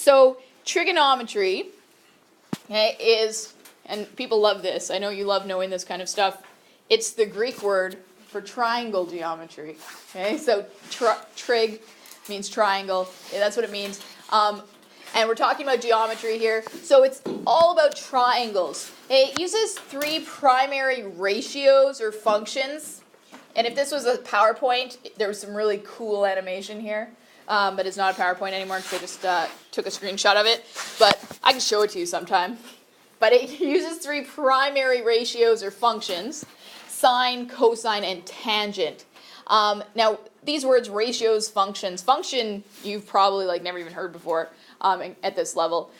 So trigonometry, okay, is, and people love this. I know you love knowing this kind of stuff. It's the Greek word for triangle geometry. Okay, so trig means triangle. Yeah, that's what it means. And we're talking about geometry here. So it's all about triangles. It uses 3 primary ratios or functions. And if this was a PowerPoint, there was some really cool animation here. But it's not a PowerPoint anymore because I just took a screenshot of it. But I can show it to you sometime. But it uses 3 primary ratios or functions: sine, cosine, and tangent. Now, these words, ratios, functions. Function, you've probably never even heard before at this level.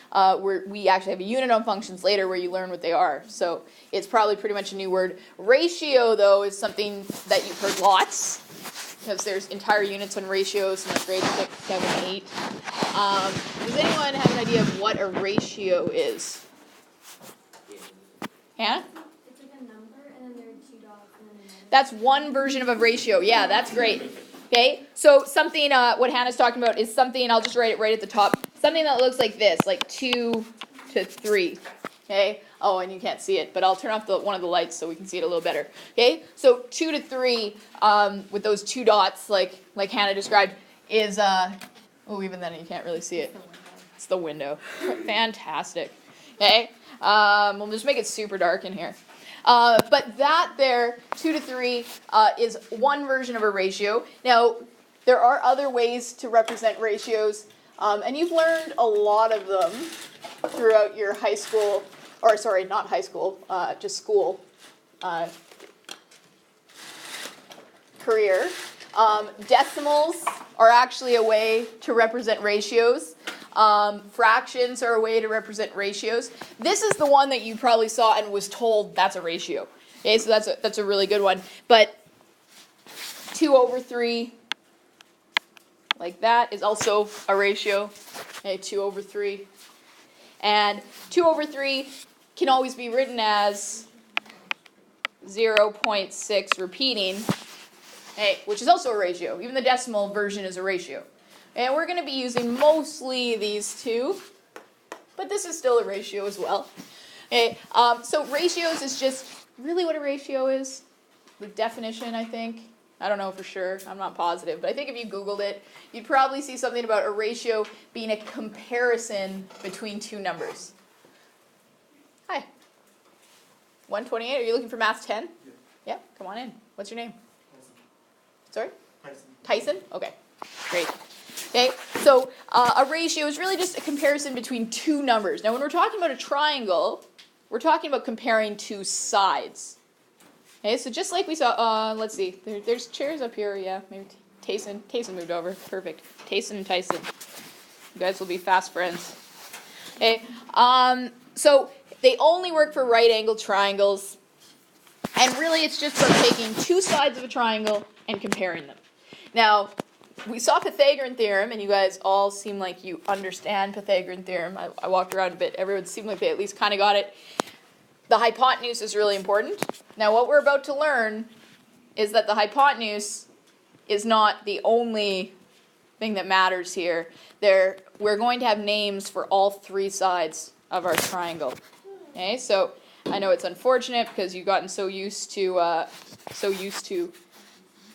We actually have a unit on functions later where you learn what they are. So it's probably pretty much a new word. Ratio, though, is something that you've heard lots, because there's entire units on ratios in grade 6, 7, 8. Does anyone have an idea of what a ratio is? Hannah? It's like a number, and then there are 2 dots, and then another. That's one version of a ratio. Yeah, that's great. Okay, so something, what Hannah's talking about is something, I'll just write it right at the top, something that looks like this, like 2 to 3. Okay, oh, and you can't see it, but I'll turn off one of the lights so we can see it a little better. Okay, so 2 to 3, with those 2 dots, like Hannah described, is, even then you can't really see it. It's the window. Fantastic. Okay, we'll just make it super dark in here. But that there, 2 to 3, is one version of a ratio. Now, there are other ways to represent ratios, and you've learned a lot of them throughout your high school, or sorry, not high school, just school career. Decimals are actually a way to represent ratios. Fractions are a way to represent ratios. This is the one that you probably saw and was told that's a ratio. Okay, so that's a really good one. But 2 over 3, like that, is also a ratio. Okay, 2 over 3. And 2 over 3 can always be written as 0.6 repeating, okay, which is also a ratio. Even the decimal version is a ratio. And we're going to be using mostly these 2, but this is still a ratio as well. Okay, so ratios is just really what a ratio is. The definition, I think. I don't know for sure. I'm not positive. But I think if you Googled it, you'd probably see something about a ratio being a comparison between 2 numbers. Hi. 128. Are you looking for Math 10? Yeah, come on in. What's your name? Tyson. Sorry? Tyson. Tyson? Okay, great. Okay, so a ratio is really just a comparison between 2 numbers. Now, when we're talking about a triangle, we're talking about comparing 2 sides. Okay, so just like we saw, let's see, there's chairs up here, yeah, maybe Tyson moved over, perfect. Tyson and Tyson, you guys will be fast friends. Okay, so they only work for right-angled triangles, and really it's just about taking 2 sides of a triangle and comparing them. Now, we saw Pythagorean theorem, and you guys all seem like you understand Pythagorean theorem. I walked around a bit. Everyone seemed like they at least kind of got it. The hypotenuse is really important. Now, what we're about to learn is that the hypotenuse is not the only thing that matters here. We're going to have names for all 3 sides of our triangle. Okay, so I know it's unfortunate because you've gotten so used to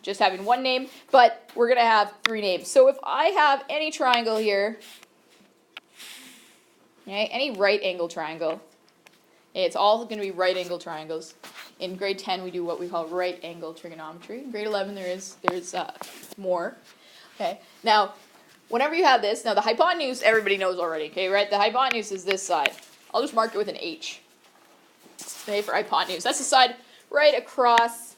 just having one name, but we're going to have 3 names. So if I have any triangle here, okay, any right angle triangle, okay, it's all going to be right angle triangles. In grade 10, we do what we call right angle trigonometry. In grade 11, there's more. Okay, now, whenever you have this, now the hypotenuse, everybody knows already, okay, right? The hypotenuse is this side. I'll just mark it with an H, okay, for hypotenuse. That's the side right across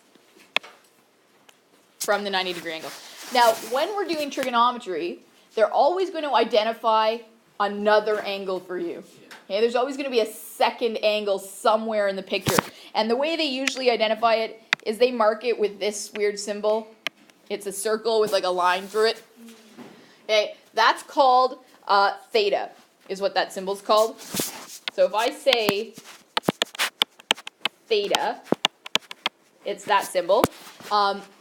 from the 90-degree angle. Now, when we're doing trigonometry, they're always going to identify another angle for you. Okay, there's always going to be a second angle somewhere in the picture. And the way they usually identify it is they mark it with this weird symbol. It's a circle with like a line through it. Okay, that's called theta, is what that symbol's called. So if I say theta, it's that symbol.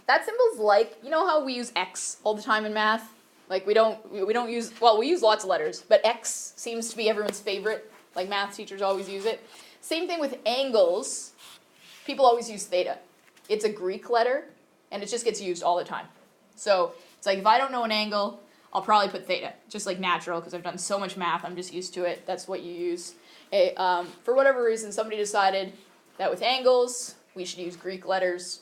That symbol's like, you know how we use X all the time in math? Like we don't use, well, we use lots of letters, but X seems to be everyone's favorite. Like math teachers always use it. Same thing with angles. People always use theta. It's a Greek letter, and it just gets used all the time. So it's like if I don't know an angle, I'll probably put theta, just like natural, because I've done so much math, I'm just used to it. That's what you use. For whatever reason, somebody decided that with angles, we should use Greek letters.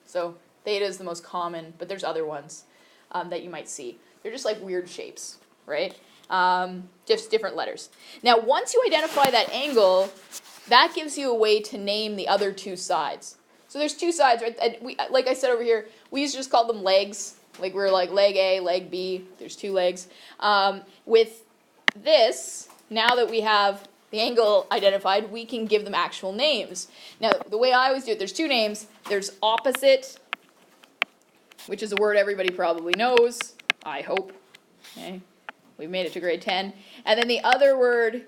So theta is the most common, but there's other ones that you might see. They're just like weird shapes, right? Just different letters. Now, once you identify that angle, that gives you a way to name the other two sides. So there's two sides, right? And like I said over here, we used to just call them legs. Like we're like leg A, leg B. There's two legs. With this, now that we have the angle identified, we can give them actual names. Now, the way I always do it, there's two names. There's opposite, which is a word everybody probably knows, I hope. Okay. We've made it to grade 10. And then the other word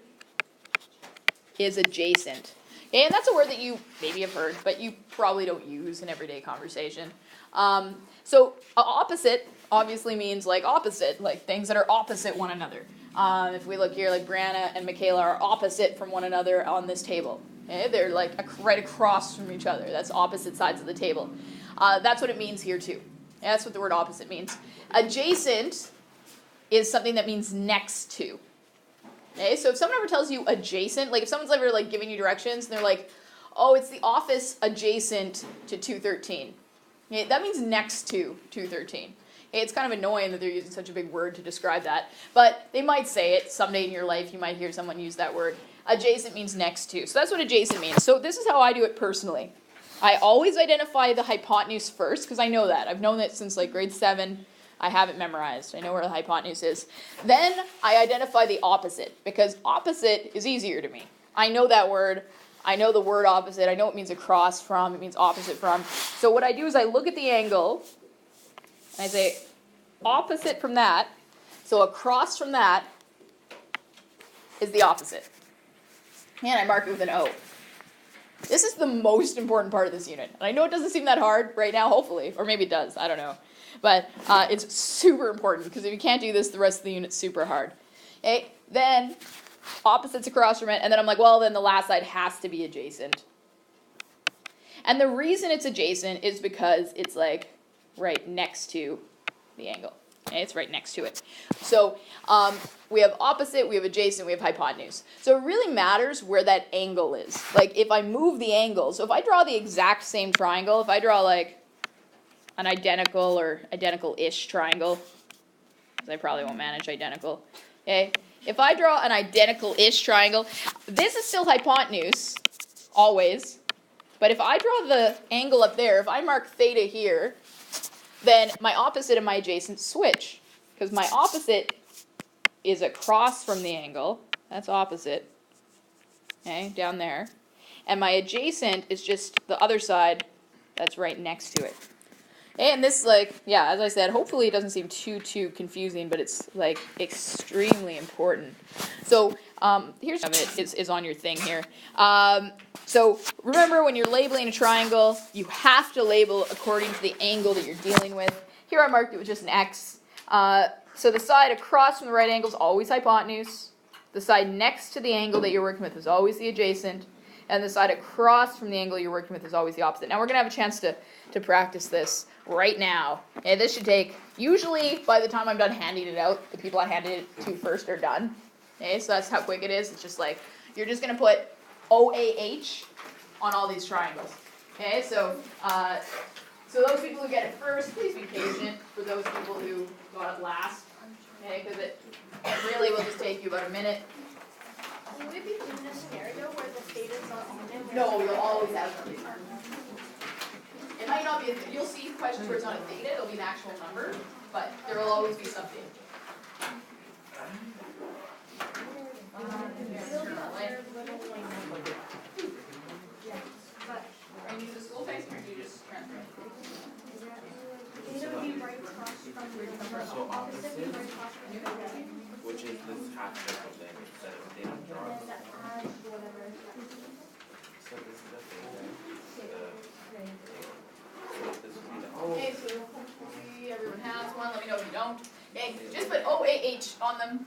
is adjacent. Okay, and that's a word that you maybe have heard, but you probably don't use in everyday conversation. So opposite obviously means like opposite, like things that are opposite one another. If we look here, like Brianna and Michaela are opposite from one another on this table. Okay, they're like right across from each other. That's opposite sides of the table. That's what it means here too. Yeah, that's what the word opposite means. Adjacent is something that means next to. Okay, so if someone ever tells you adjacent, like if someone's ever like giving you directions and they're like, oh, it's the office adjacent to 213. Okay, that means next to 213. Okay, it's kind of annoying that they're using such a big word to describe that, but they might say it someday in your life. You might hear someone use that word. Adjacent means next to. So that's what adjacent means. So this is how I do it personally. I always identify the hypotenuse first because I know that. I've known it since like grade 7. I have it memorized. I know where the hypotenuse is. Then I identify the opposite because opposite is easier to me. I know that word. I know the word opposite. I know it means across from. It means opposite from. So what I do is I look at the angle and I say opposite from that. So across from that is the opposite. And I mark it with an O. This is the most important part of this unit. And I know it doesn't seem that hard right now, hopefully. Or maybe it does. I don't know. But it's super important because if you can't do this, the rest of the unit's super hard. Okay, then opposites across from it, and then I'm like, well, then the last side has to be adjacent. And the reason it's adjacent is because it's like right next to the angle. Okay, it's right next to it. So we have opposite, we have adjacent, we have hypotenuse. So it really matters where that angle is. Like if I move the angle, so if I draw the exact same triangle, if I draw like an identical or identical-ish triangle, because I probably won't manage identical. Okay, if I draw an identical-ish triangle, this is still hypotenuse, always. But if I draw the angle up there, if I mark theta here, then my opposite and my adjacent switch. Because my opposite is across from the angle. That's opposite. Okay, down there. And my adjacent is just the other side that's right next to it. And this, like, yeah, as I said, hopefully it doesn't seem too confusing, but it's, like, extremely important. So, here's some of it is on your thing here. So, remember, when you're labeling a triangle, you have to label according to the angle that you're dealing with. Here I marked it with just an X. So the side across from the right angle is always hypotenuse. The side next to the angle that you're working with is always the adjacent. And the side across from the angle you're working with is always the opposite. Now, we're going to have a chance to practice this right now. And this should take, usually by the time I'm done handing it out, the people I handed it to first are done. Okay, so that's how quick it is. It's just like, you're just going to put OAH on all these triangles. Okay, so those people who get it first, please be patient for those people who got it last. Okay, because it really will just take you about a minute. Would it be in a scenario where the theta's not on it? No, you'll always have something. It might not be, you'll see questions where it's not a theta, it'll be an actual number, but there will always be something. Are you the school facing or do you just transfer? So opposite, which is this half circle thing instead of theta drawn. So this is the theta. So this would be the Okay, so hopefully everyone has one. Let me know if you don't. Okay, just put OAH on them.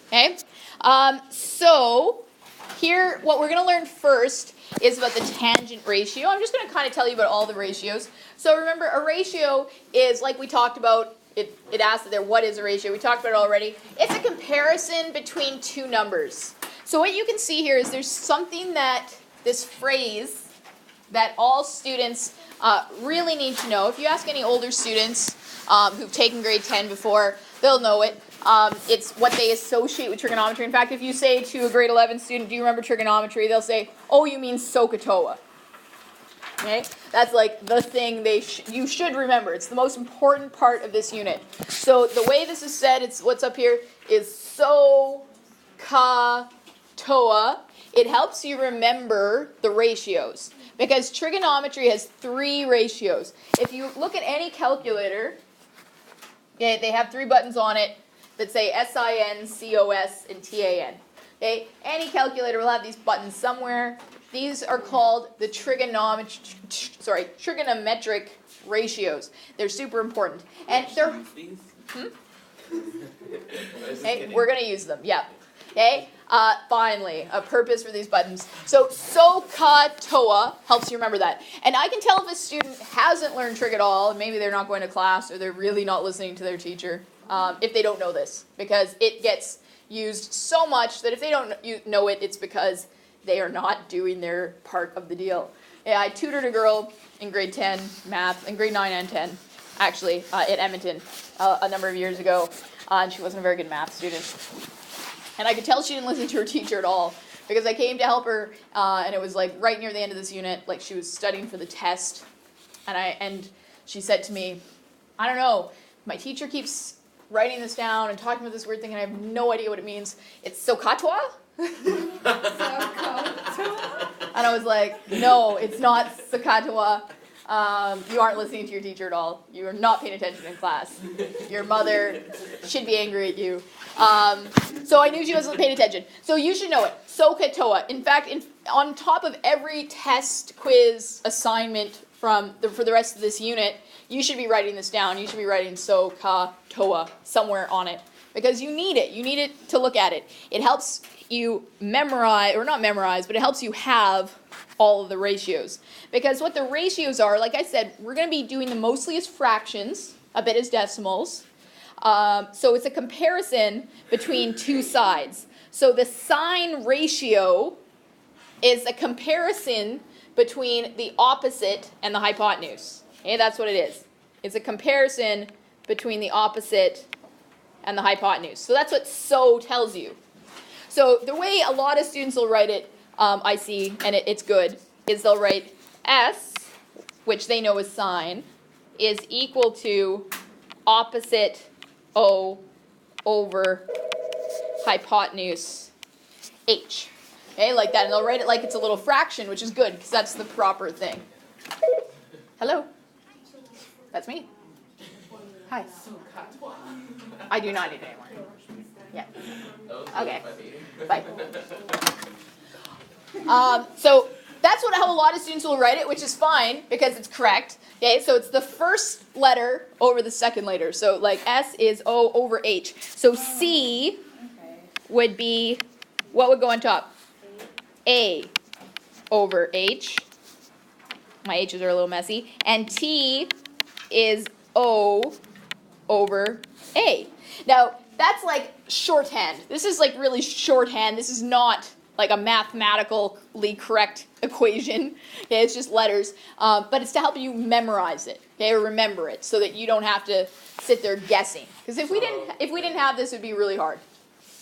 Okay, so here, what we're going to learn first is about the tangent ratio. I'm just going to kind of tell you about all the ratios. So remember, a ratio is, like we talked about, it asked there, what is a ratio? We talked about it already. It's a comparison between two numbers. So what you can see here is there's something that, this phrase, that all students really need to know. If you ask any older students who've taken grade 10 before, they'll know it. It's what they associate with trigonometry. In fact, if you say to a grade 11 student, do you remember trigonometry? They'll say, oh, you mean SOHCAHTOA. Okay? That's like the thing you should remember. It's the most important part of this unit. So the way this is said, it's what's up here, is SOHCAHTOA. It helps you remember the ratios. Because trigonometry has 3 ratios. If you look at any calculator, okay, they have 3 buttons on it that say SIN, COS, and TAN. Okay? Any calculator will have these buttons somewhere. These are called the trigonometric ratios. They're super important. And they're... Okay, we're going to use them, yeah. Okay? Finally, a purpose for these buttons. So SOHCAHTOA helps you remember that. And I can tell if a student hasn't learned trig at all, and maybe they're not going to class, or they're really not listening to their teacher, if they don't know this. Because it gets used so much that if they don't know it, it's because they are not doing their part of the deal. Yeah, I tutored a girl in grade 10 math, in grade 9 and 10, actually, at Edmonton a number of years ago, and she wasn't a very good math student. And I could tell she didn't listen to her teacher at all, because I came to help her, and it was like right near the end of this unit, like she was studying for the test, and she said to me, I don't know, my teacher keeps writing this down and talking about this weird thing, and I have no idea what it means. It's SOHCAHTOA? And I was like, no, it's not SOHCAHTOA. You aren't listening to your teacher at all. You are not paying attention in class. Your mother should be angry at you. So I knew she wasn't paying attention. So you should know it. SOHCAHTOA. In fact, on top of every test, quiz, assignment for the rest of this unit, you should be writing this down. You should be writing SOHCAHTOA somewhere on it. Because you need it. You need it to look at it. It helps you memorize, or not memorize, but it helps you have all of the ratios. Because what the ratios are, like I said, we're going to be doing them mostly as fractions, a bit as decimals. So it's a comparison between two sides. So the sine ratio is a comparison between the opposite and the hypotenuse. Okay, that's what it is. It's a comparison between the opposite and the hypotenuse. So that's what SO tells you. So the way a lot of students will write it, I see, and it's good, is they'll write S, which they know is sine, is equal to opposite O over hypotenuse H. Okay, like that. And they'll write it like it's a little fraction, which is good, because that's the proper thing. Hello? That's me. Hi. I do not need it anymore. Yeah. Okay. Bye. So that's how a lot of students will write it, which is fine because it's correct. Okay, so it's the first letter over the second letter. So like S is O over H. So C would be, what would go on top? A over H. My H's are a little messy. And T is O over A. Now, that's like shorthand. This is like really shorthand. This is not like a mathematically correct equation. Okay, it's just letters. But it's to help you memorize it, okay, or remember it, so that you don't have to sit there guessing. Because if we didn't have this, it would be really hard.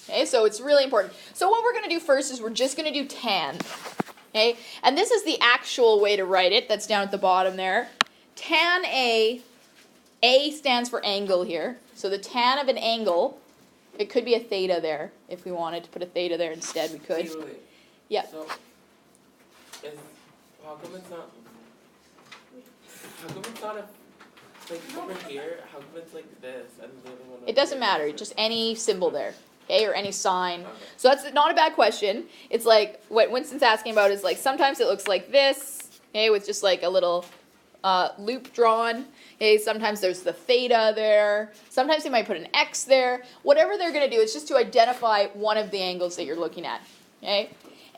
Okay, so it's really important. So what we're going to do first is we're just going to do tan. Okay, and this is the actual way to write it. That's down at the bottom there. Tan A stands for angle here. So the tan of an angle, it could be a theta there. If we wanted to put a theta there instead, we could. Wait. Yeah. So, how come it's not like over here? How come it's like this and the other one? It doesn't matter. Just any symbol there, okay, or any sign. Okay. So that's not a bad question. It's like what Winston's asking about is like sometimes it looks like this, okay, with just like a little loop drawn. Okay, sometimes there's the theta there. Sometimes they might put an x there. Whatever they're going to do, it's just to identify one of the angles that you're looking at. Okay,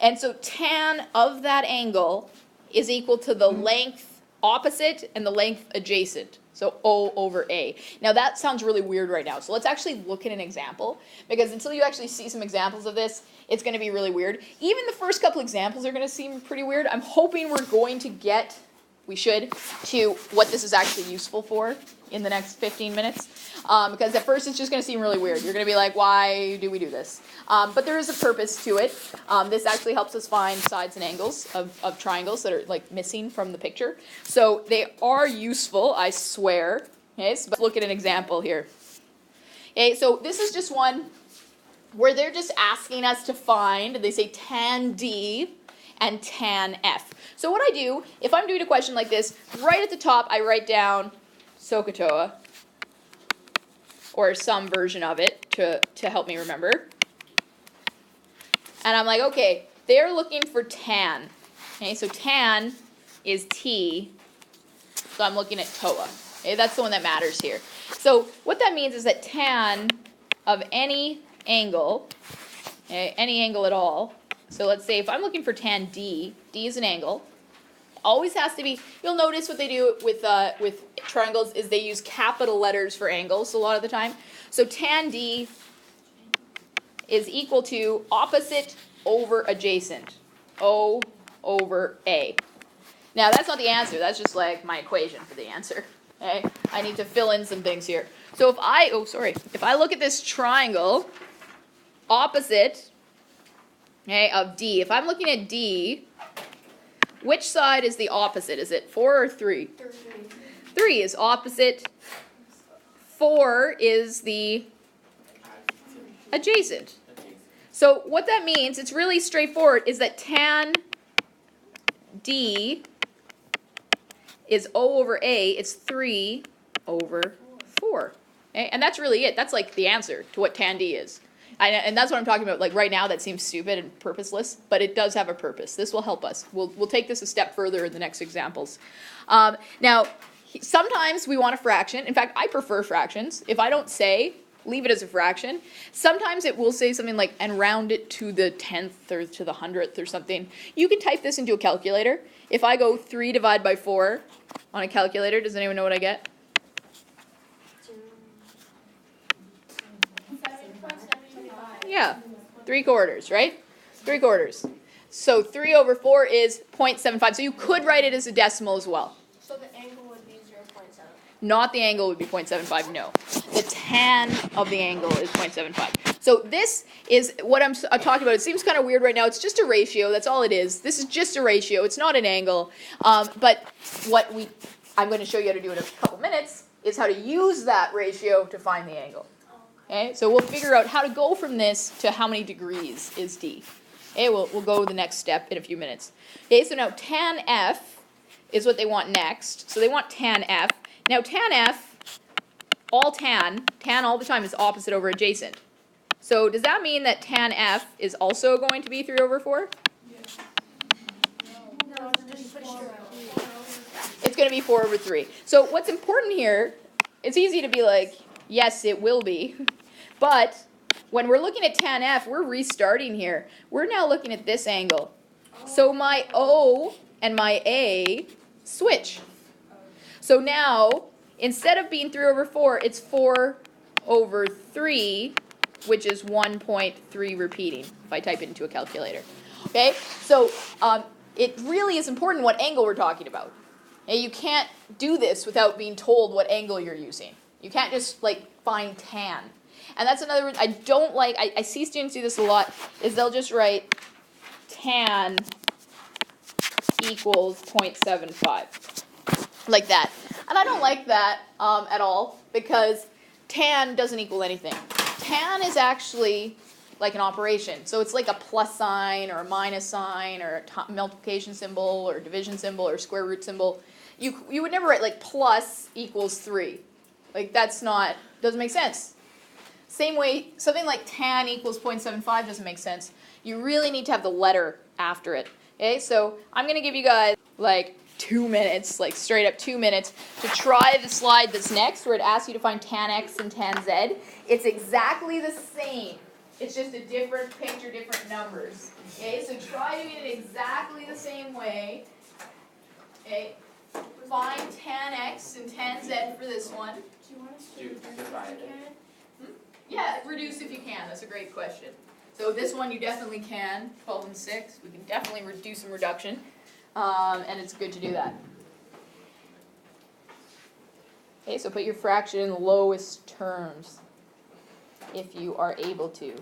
and so tan of that angle is equal to the length opposite and the length adjacent. So O over A. Now that sounds really weird right now. So let's actually look at an example, because until you actually see some examples of this, it's going to be really weird. Even the first couple examples are going to seem pretty weird. I'm hoping we're going to get, we should, to what this is actually useful for in the next 15 minutes. Because at first it's just going to seem really weird. You're going to be like, why do we do this? But there is a purpose to it. This actually helps us find sides and angles of triangles that are like missing from the picture. So they are useful, I swear. Okay, so let's look at an example here. Okay, so this is just one where they're just asking us to find, they say tan D and tan F. So what I do, if I'm doing a question like this, right at the top I write down SOHCAHTOA, or some version of it to help me remember. And I'm like, okay, they're looking for tan. Okay, so tan is T, so I'm looking at TOA. Okay, that's the one that matters here. So what that means is that tan of any angle, okay, any angle at all, so let's say if I'm looking for tan D, D is an angle, always has to be, you'll notice what they do with triangles is they use capital letters for angles a lot of the time. So tan D is equal to opposite over adjacent, O over A. Now that's not the answer, that's just like my equation for the answer. Okay? I need to fill in some things here. So if I look at this triangle, opposite, okay, of D, if I'm looking at D, which side is the opposite? Is it 4 or 3? 3 is opposite. 4 is the adjacent. So what that means, it's really straightforward, is that tan D is O over A. It's 3 over 4. Okay? And that's really it. That's like the answer to what tan D is. And that's what I'm talking about. Like right now that seems stupid and purposeless, but it does have a purpose. This will help us. We'll take this a step further in the next examples. Now, sometimes we want a fraction. In fact, I prefer fractions. If I don't say, leave it as a fraction. Sometimes it will say something like, and round it to the 10th or to the 100th or something. You can type this into a calculator. If I go 3 divided by 4 on a calculator, does anyone know what I get? Yeah, 3/4, right? 3/4. So 3 over 4 is 0.75. So you could write it as a decimal as well. So the angle would be 0.7. Not the angle would be 0.75, no. The tan of the angle is 0.75. So this is what I'm talking about. It seems kind of weird right now. It's just a ratio. That's all it is. This is just a ratio. It's not an angle. But what I'm going to show you how to do in a couple minutes is how to use that ratio to find the angle. Okay, so we'll figure out how to go from this to how many degrees is D. Okay, we'll go the next step in a few minutes. Okay, so now tan F is what they want next. So they want tan F. Now tan F, all tan all the time is opposite over adjacent. So does that mean that tan F is also going to be 3 over 4? No, just put straight. It's going to be 4 over 3. So what's important here, it's easy to be like, yes, it will be. But when we're looking at tan F, we're restarting here. We're now looking at this angle. So my O and my A switch. So now, instead of being 3 over 4, it's 4 over 3, which is 1.3 repeating, if I type it into a calculator. Okay, so it really is important what angle we're talking about. And you can't do this without being told what angle you're using. You can't just like find tan. And that's another reason I don't like, I see students do this a lot, is they'll just write tan equals 0.75. Like that. And I don't like that at all, because tan doesn't equal anything. Tan is actually like an operation. So it's like a plus sign or a minus sign or a multiplication symbol or division symbol or square root symbol. You would never write like plus equals 3. Like that's not, doesn't make sense. Same way, something like tan equals 0.75 doesn't make sense. You really need to have the letter after it. Okay, so I'm going to give you guys like 2 minutes, like straight up 2 minutes, to try the slide that's next, where it asks you to find tan x and tan z. It's exactly the same. It's just a different picture, different numbers. Okay, so try doing it exactly the same way. Okay, find tan x and tan z for this one. Do you want us to Do- reduce if divide you it. can? Yeah, reduce if you can. That's a great question. So this one you definitely can. 12 and 6. We can definitely reduce some reduction. And it's good to do that. Okay, so put your fraction in the lowest terms if you are able to.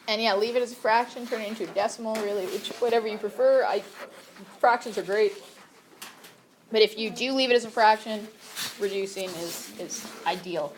And yeah, leave it as a fraction, turn it into a decimal, really, whatever you prefer. Fractions are great. But if you do leave it as a fraction, reducing is ideal.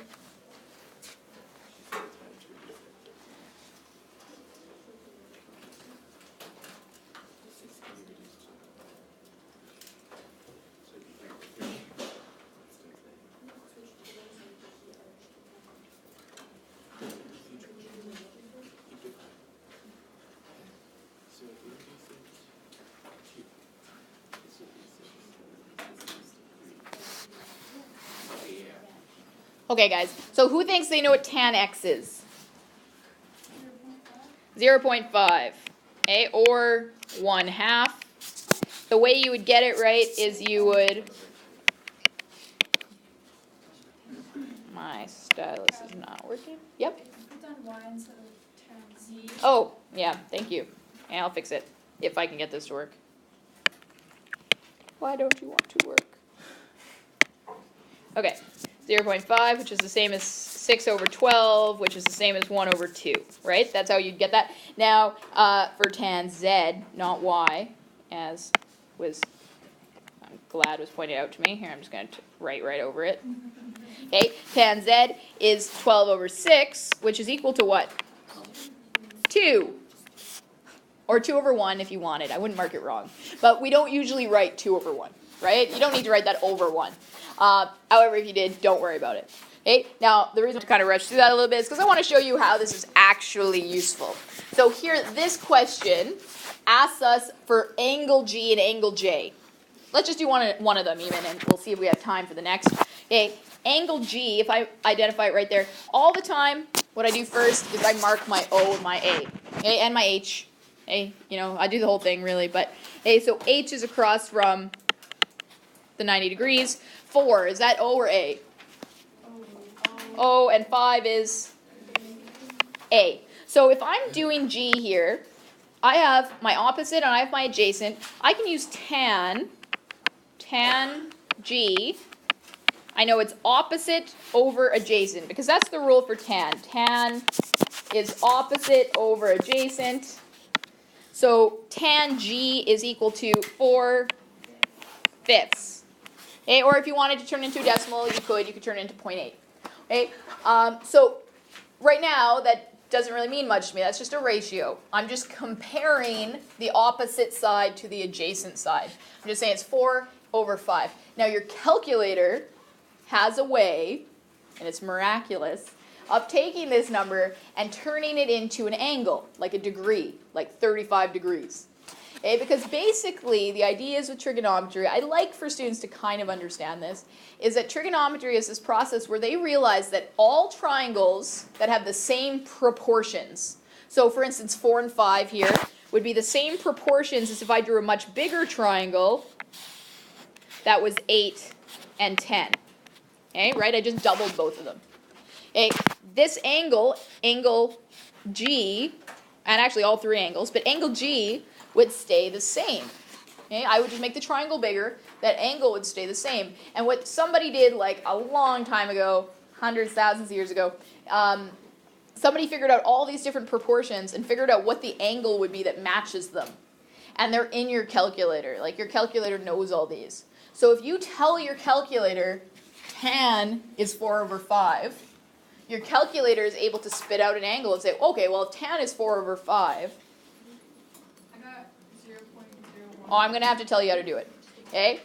Okay, guys, so who thinks they know what tan x is? 0.5, okay, or 1/2. The way you would get it right is you would, my stylus is not working. Yep. Put down y instead of tan z. Oh, yeah, thank you. Yeah, I'll fix it if I can get this to work. Why don't you want to work? Okay, 0.5, which is the same as 6 over 12, which is the same as 1 over 2, right? That's how you'd get that. Now, for tan z, not y, as I'm glad was pointed out to me. Here, I'm just going to write right over it. Okay, tan z is 12 over 6, which is equal to what? 2. Or 2 over 1 if you wanted. I wouldn't mark it wrong. But we don't usually write 2 over 1, right? You don't need to write that over 1. However, if you did, don't worry about it. Okay, now the reason to kind of rush through that a little bit is because I want to show you how this is actually useful. So here, this question asks us for angle G and angle J. Let's just do one of them even, and we'll see if we have time for the next. Okay, angle G, if I identify it right there, all the time, what I do first is I mark my O and my A, okay, and my H. Okay, you know, I do the whole thing really, but okay, so H is across from the 90 degrees. 4, is that O or A? O, and 5 is A. So if I'm doing G here, I have my opposite and I have my adjacent. I can use tan G. I know it's opposite over adjacent because that's the rule for tan. Tan is opposite over adjacent. So tan G is equal to 4/5. Okay, or if you wanted to turn it into a decimal, you could turn it into 0.8. Okay, so right now that doesn't really mean much to me. That's just a ratio. I'm just comparing the opposite side to the adjacent side. I'm just saying it's 4/5. Now your calculator has a way, and it's miraculous, of taking this number and turning it into an angle, like a degree, like 35 degrees. Okay, because basically the idea is with trigonometry, I like for students to kind of understand this, is that trigonometry is this process where they realize that all triangles that have the same proportions, so for instance 4 and 5 here, would be the same proportions as if I drew a much bigger triangle that was 8 and 10. Okay, right? I just doubled both of them. Okay, this angle G, and actually all three angles, but angle G would stay the same. Okay, I would just make the triangle bigger, that angle would stay the same. And what somebody did like a long time ago, hundreds, thousands of years ago, somebody figured out all these different proportions and figured out what the angle would be that matches them. and they're in your calculator. Like your calculator knows all these. So if you tell your calculator tan is 4/5, your calculator is able to spit out an angle and say, okay, well if tan is 4/5, I got 0.01. oh, I'm going to have to tell you how to do it. Okay?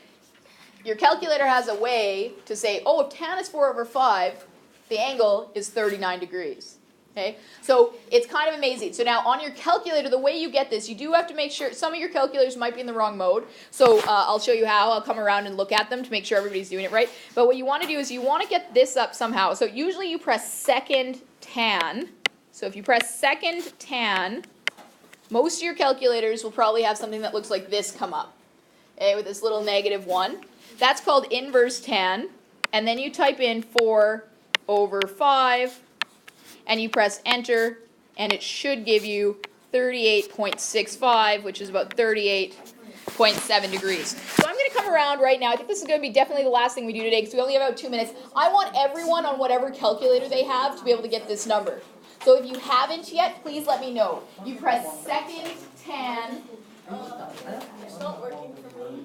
Your calculator has a way to say, oh, if tan is 4/5, the angle is 39 degrees. Okay? So it's kind of amazing. So now on your calculator, the way you get this, you do have to make sure, some of your calculators might be in the wrong mode. So I'll show you how. I'll come around and look at them to make sure everybody's doing it right. But what you want to do is you want to get this up somehow. So usually you press second tan. So if you press second tan, most of your calculators will probably have something that looks like this come up. Okay, with this little -1. That's called inverse tan. And then you type in 4/5. And you press enter, and it should give you 38.65, which is about 38.7 degrees. So I'm going to come around right now. I think this is going to be definitely the last thing we do today, because we only have about 2 minutes. I want everyone on whatever calculator they have to be able to get this number. So if you haven't yet, please let me know. You press second tan. It's not working for me.